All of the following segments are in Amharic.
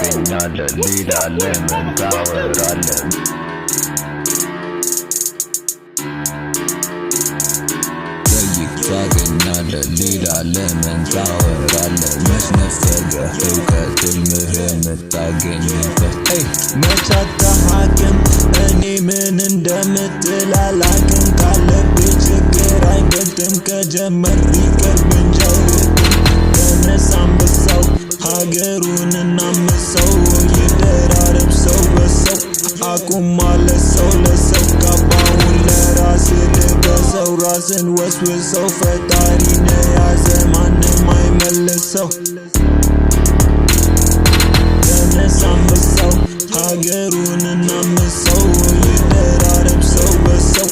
ታገኛለህ ሌላ ለምን ታወራለህ? ታገኛለህ ሌላ ለምን ታወራለህ? መች ነፈገህ እውቀት ሕልምህን ምታገኝበት? መች አታሐክም እኔ ምን እንደምትል አላቅም። ካለብህ ችግር አይበልጥም ከጀመር ቢቀርብ እንጂ አይርቅም። ተነሳ አንበሳው ሀገሩን እናምሰው ይደራረብ ሰው በሰው አቁም ማለት ሰው ለሰው ካባውን ለራስ ልበሰው ራስን ወስውሰው ፈጣሪን የያዘ ማንም አይመልሰው። ተነሳ አንበሳው ሀገሩን እናምሰው ይደራረብ ሰው በሰው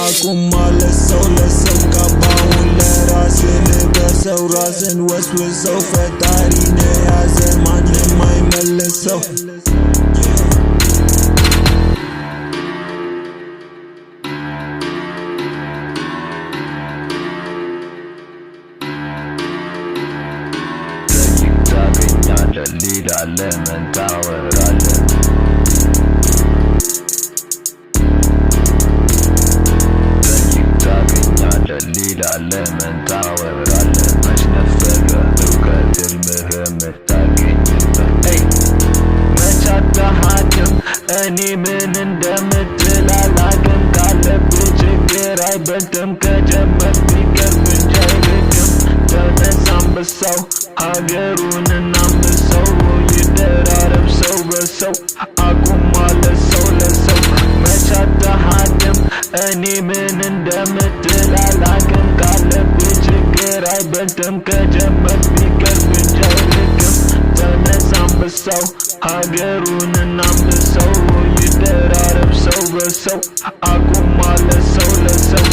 አቁም ማለት ሰው ለሰው ካባውን ለራስ ልበሰው ራስን ወስውሰው ፈጣሪን የያዘ ማንም አይመልሰው። ታገኛለህ ሌላ ለምን ታወራለህ? ታገኛለህ ሌላ ለምን ታወራለህ? መች ነፈገህ እውቀት ሕልምህን ምታገኝበት? መች አታሐክም እኔ ምን እንደምትል አላቅም። ካለብህ ችግር አይበልጥም ከጀመር ቢቀርብ እንጂ አይርቅም። ተነሳ አንበሳው ሀገሩን እናምሰው ይደራረብ ሰው በሰው አቁም ማለት ሰው ለሰው። መች አታሐክም እኔ ምን እንደምትል አላቅም። ካለብህ ችግር አይበልጥም ከጀመር ቢቀርብ እንጂ አይርቅም። ተነሳ አንበሳው ሀገሩን እናምሰው ይደራረብ ሰው በሰው አቁም ማለት ሰው ለሰው።